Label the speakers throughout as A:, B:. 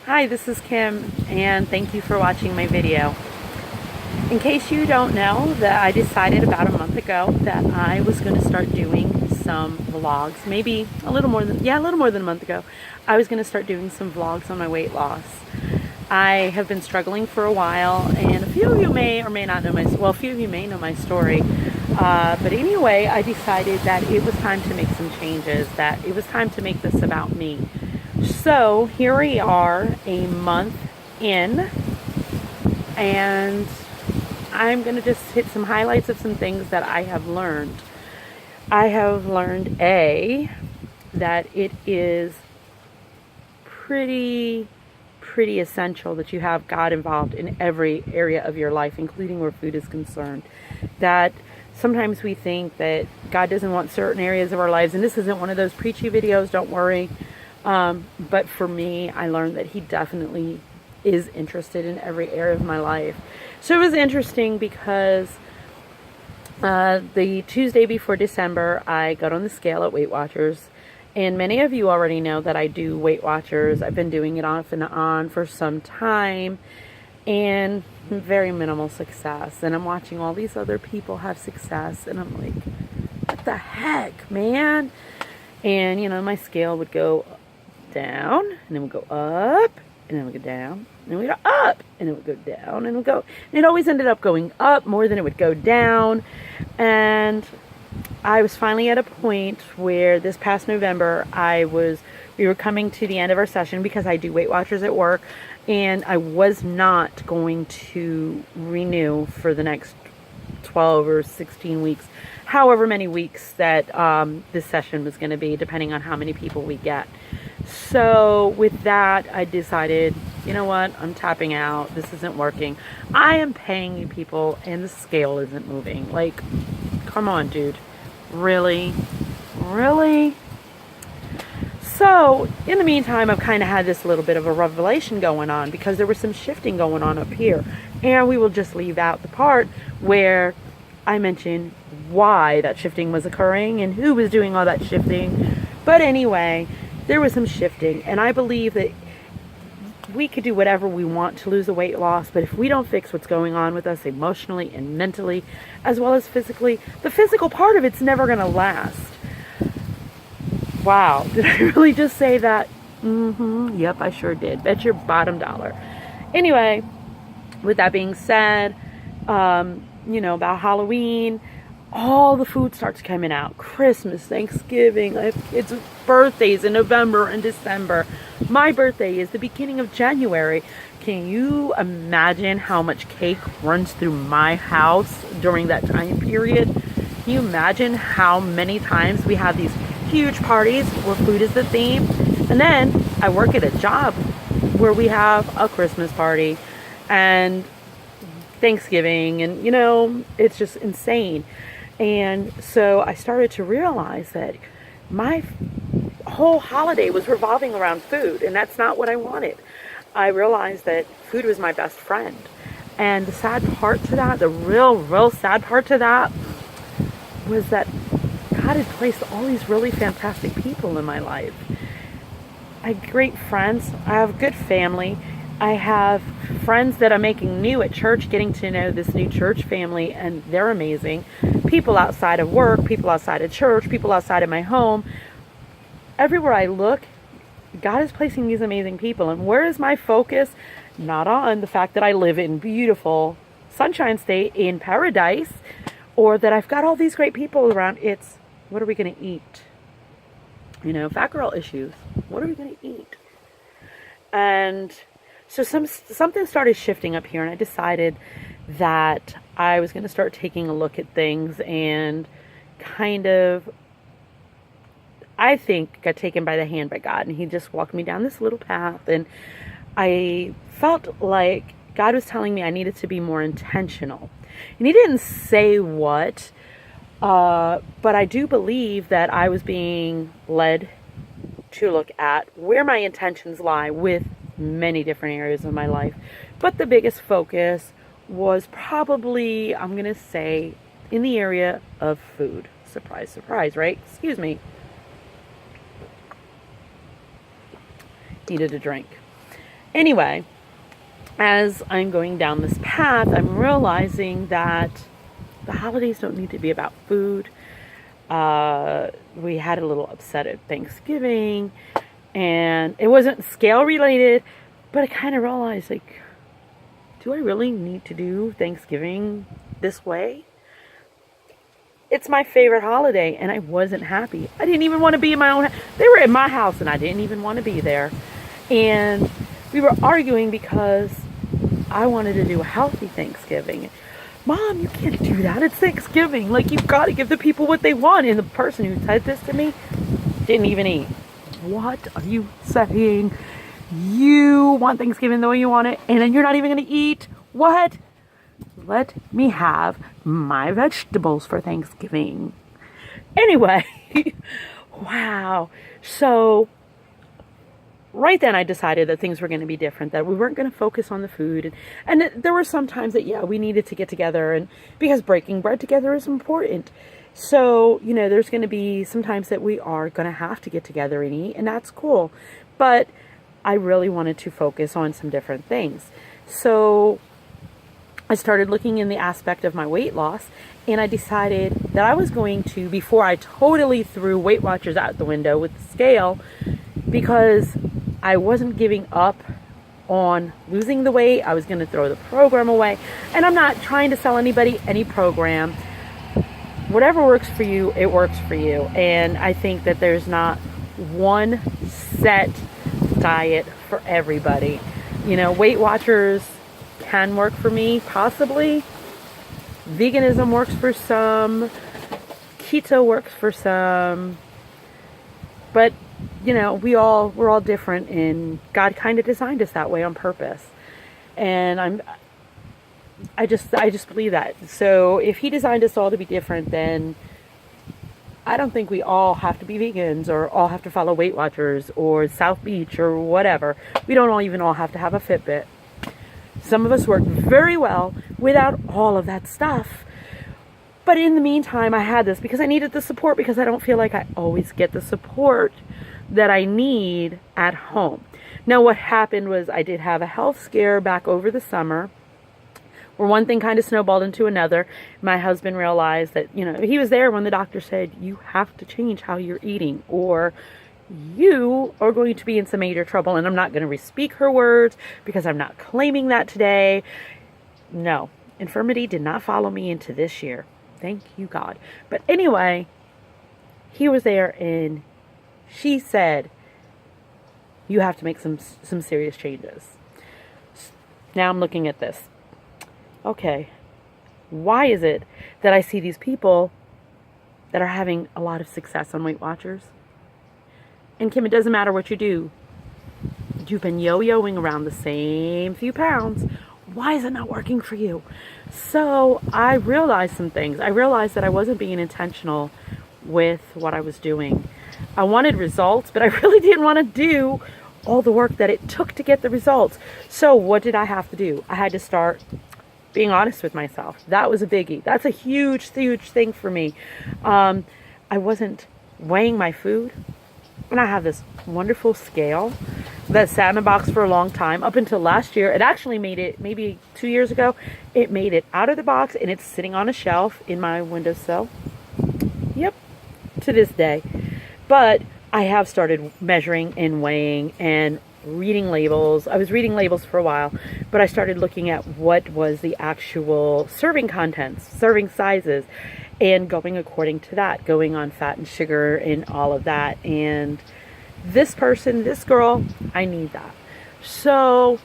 A: Hi, this is Kim, and thank you for watching my video. In case you don't know, that I decided about a month ago that I was going to start doing some vlogs. Maybe a little more than a month ago. I was going to start doing some vlogs on my weight loss. I have been struggling for a while, and a few of you may or may not know a few of you may know my story. But anyway, I decided that it was time to make some changes, that it was time to make this about me. So here we are, a month in, and I'm going to just hit some highlights of some things that I have learned. I have learned, that it is pretty essential that you have God involved in every area of your life, including where food is concerned. That sometimes we think that God doesn't want certain areas of our lives, and this isn't one of those preachy videos, don't worry. But for me, I learned that He definitely is interested in every area of my life. So it was interesting because the Tuesday before December, I got on the scale at Weight Watchers. And many of you already know that I do Weight Watchers. I've been doing it off and on for some time, and very minimal success. And I'm watching all these other people have success, and I'm like, what the heck, man? And, you know, my scale would go down, and then would go up, and then would go down, and then would go up, and it would go down, and it would go, and it always ended up going up more than it would go down. And I was finally at a point where this past November, we were coming to the end of our session because I do Weight Watchers at work, and I was not going to renew for the next 12 or 16 weeks, however many weeks that this session was going to be, depending on how many people we get. So with that, I decided, you know what, I'm tapping out. This isn't working. I am paying you people, and the scale isn't moving. Like, come on, dude. Really? So in the meantime, I've kind of had this little bit of a revelation going on, because there was some shifting going on up here, and we will just leave out the part where I mentioned why that shifting was occurring and who was doing all that shifting. But anyway, there was some shifting, and I believe that we could do whatever we want to lose the weight loss, but if we don't fix what's going on with us emotionally and mentally, as well as physically, the physical part of it's never going to last. Wow, did I really just say that? Yep, I sure did. Bet your bottom dollar. Anyway, with that being said, you know, about Halloween, all the food starts coming out. Christmas, Thanksgiving, it's birthdays in November and December. My birthday is the beginning of January. Can you imagine how much cake runs through my house during that time period? Can you imagine how many times we have these huge parties where food is the theme? And then I work at a job where we have a Christmas party and Thanksgiving, and you know, it's just insane. And so I started to realize that my whole holiday was revolving around food, and that's not what I wanted. I realized that food was my best friend. And the sad part to that, the real sad part to that, was that God had placed all these really fantastic people in my life. I have great friends. I have a good family. I have friends that I'm making new at church, getting to know this new church family, and they're amazing. People outside of work, people outside of church, people outside of my home. Everywhere I look, God is placing these amazing people. And where is my focus? Not on the fact that I live in beautiful Sunshine State in paradise, or that I've got all these great people around. It's, what are we going to eat? You know, fat girl issues. What are we going to eat? And so something started shifting up here, and I decided that I was going to start taking a look at things, and kind of, I think, got taken by the hand by God, and He just walked me down this little path, and I felt like God was telling me I needed to be more intentional. And He didn't say what, but I do believe that I was being led to look at where my intentions lie with many different areas of my life. But the biggest focus was probably, I'm going to say, in the area of food. Surprise, surprise, right? Excuse me. Needed a drink. Anyway, as I'm going down this path, I'm realizing that the holidays don't need to be about food. We had a little upset at Thanksgiving, and it wasn't scale related, but I kind of realized, like, do I really need to do Thanksgiving this way? It's my favorite holiday, and I wasn't happy. I didn't even want to be in my own house. They were in my house, and I didn't even want to be there. And we were arguing because I wanted to do a healthy Thanksgiving. Mom, you can't do that. It's Thanksgiving. Like, you've got to give the people what they want. And the person who said this to me didn't even eat. What are you saying? You want Thanksgiving the way you want it, and then you're not even going to eat? What? Let me have my vegetables for Thanksgiving. Anyway, wow. So right then I decided that things were going to be different, that we weren't going to focus on the food. And there were some times that, yeah, we needed to get together, and because breaking bread together is important. So, you know, there's going to be some times that we are going to have to get together and eat, and that's cool. But I really wanted to focus on some different things. So I started looking in the aspect of my weight loss, and I decided that I was going to, before I totally threw Weight Watchers out the window with the scale, because I wasn't giving up on losing the weight, I was going to throw the program away. And I'm not trying to sell anybody any program. Whatever works for you, it works for you. And I think that there's not one set diet for everybody. You know, Weight Watchers can work for me, possibly. Veganism works for some. Keto works for some. But, you know, we're all different, and God kind of designed us that way on purpose. And I just believe that. So if He designed us all to be different, then I don't think we all have to be vegans or all have to follow Weight Watchers or South Beach or whatever. We don't all have to have a Fitbit. Some of us work very well without all of that stuff. But in the meantime, I had this because I needed the support, because I don't feel like I always get the support that I need at home. Now, what happened was I did have a health scare back over the summer, where one thing kind of snowballed into another. My husband realized that, you know, he was there when the doctor said, you have to change how you're eating, or you are going to be in some major trouble. And I'm not going to re-speak her words, because I'm not claiming that today. No, infirmity did not follow me into this year. Thank you, God. But anyway, he was there, and she said, you have to make some serious changes. Now I'm looking at this. Okay, why is it that I see these people that are having a lot of success on Weight Watchers? And Kim, it doesn't matter what you do. You've been yo-yoing around the same few pounds. Why is it not working for you? So I realized some things. I realized that I wasn't being intentional with what I was doing. I wanted results, but I really didn't want to do all the work that it took to get the results. So what did I have to do? I had to start being honest with myself. That was a biggie. That's a huge, huge thing for me. I wasn't weighing my food. And I have this wonderful scale that sat in a box for a long time, up until last year. It actually made it, maybe 2 years ago, it made it out of the box, and it's sitting on a shelf in my windowsill. Yep, to this day. But I have started measuring and weighing and reading labels. I was reading labels for a while, but I started looking at what was the actual serving contents, serving sizes, and going according to that, going on fat and sugar and all of that. And this person, this girl, I need that. So,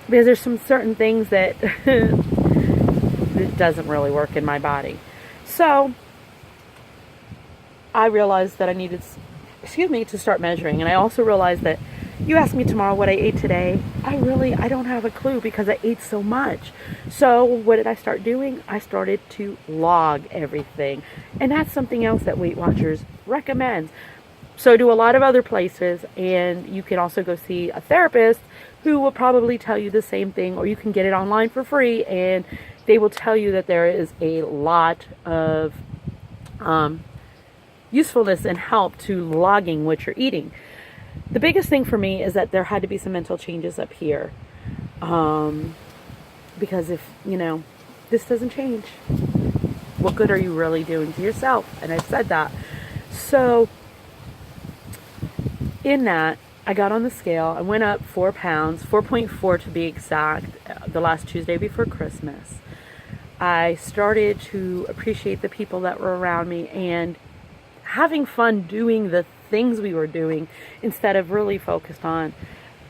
A: because there's some certain things that it doesn't really work in my body. So, I realized that I needed, to start measuring. And I also realized that you ask me tomorrow what I ate today, I don't have a clue, because I ate so much. So what did I start doing? I started to log everything. And that's something else that Weight Watchers recommends. So do a lot of other places, and you can also go see a therapist who will probably tell you the same thing, or you can get it online for free, and they will tell you that there is a lot of usefulness and help to logging what you're eating. the biggest thing for me is that there had to be some mental changes up here. Because if, this doesn't change, what good are you really doing to yourself? And I've said that. So in that, I got on the scale. I went up 4 pounds, 4.4 to be exact, the last Tuesday before Christmas. I started to appreciate the people that were around me and having fun doing the things we were doing instead of really focused on,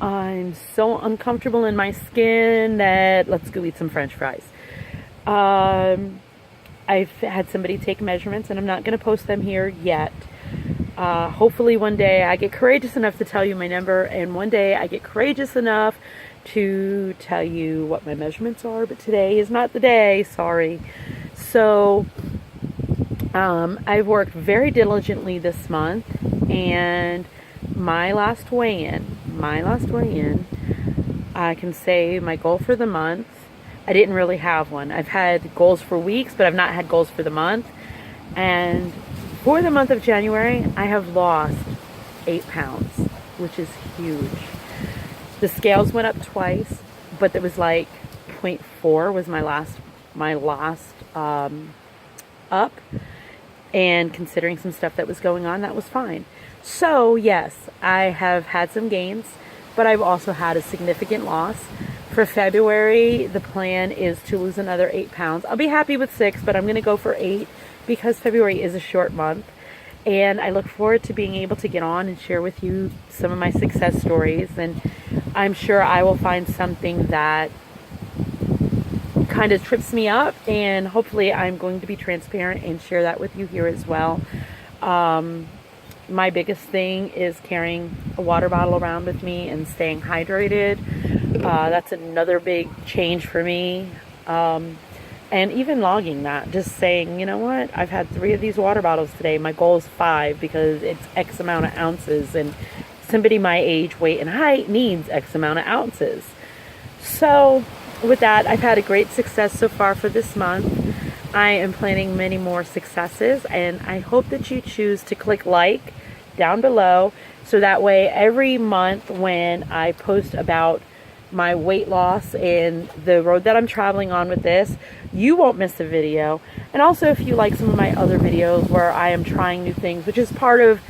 A: I'm so uncomfortable in my skin that let's go eat some French fries. I've had somebody take measurements, and I'm not going to post them here yet. Hopefully one day I get courageous enough to tell you my number, and one day I get courageous enough to tell you what my measurements are, but today is not the day, sorry. So I've worked very diligently this month, and my last weigh-in, I can say my goal for the month, I didn't really have one. I've had goals for weeks, but I've not had goals for the month. And for the month of January, I have lost 8 pounds, which is huge. The scales went up twice, but it was like 0.4 was my last up. And considering some stuff that was going on, that was fine. So yes, I have had some gains, but I've also had a significant loss. For February, the plan is to lose another 8 pounds. I'll be happy with 6, but I'm going to go for 8 because February is a short month. And I look forward to being able to get on and share with you some of my success stories. And I'm sure I will find something that kind of trips me up. And hopefully I'm going to be transparent and share that with you here as well. My biggest thing is carrying a water bottle around with me and staying hydrated. That's another big change for me. And even logging that, just saying, you know what, I've had 3 of these water bottles today. My goal is 5 because it's X amount of ounces, and somebody my age, weight, and height needs X amount of ounces. So with that, I've had a great success so far for this month. I am planning many more successes, and I hope that you choose to click like down below, so that way every month when I post about my weight loss and the road that I'm traveling on with this, you won't miss a video. And also, if you like some of my other videos where I am trying new things, which is part of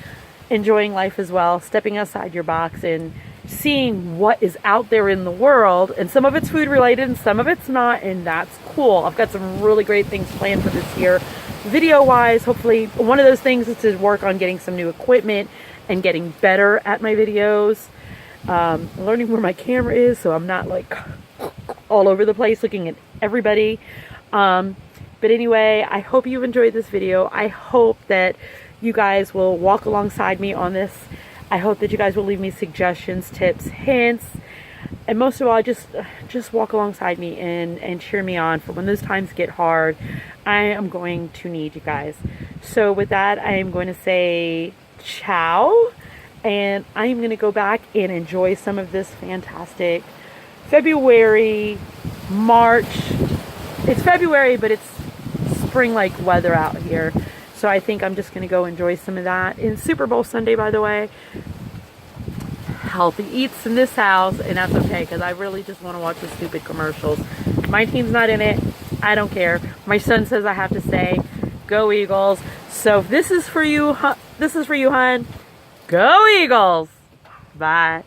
A: enjoying life as well, stepping outside your box and seeing what is out there in the world, and some of it's food related and some of it's not, and that's cool. I've got some really great things planned for this year video wise. Hopefully one of those things is to work on getting some new equipment and getting better at my videos, learning where my camera is so I'm not like all over the place looking at everybody. But anyway, I hope you've enjoyed this video. I hope that you guys will walk alongside me on this. I hope that you guys will leave me suggestions, tips, hints, and most of all, just walk alongside me and cheer me on for when those times get hard. I am going to need you guys. So with that, I am going to say ciao, and I am going to go back and enjoy some of this fantastic February, March. It's February, but it's spring-like weather out here. So I think I'm just going to go enjoy some of that. It's Super Bowl Sunday, by the way. Healthy eats in this house, and that's okay because I really just want to watch the stupid commercials. My team's not in it. I don't care. My son says I have to say, go Eagles. So if this is for you, hon. Go Eagles. Bye.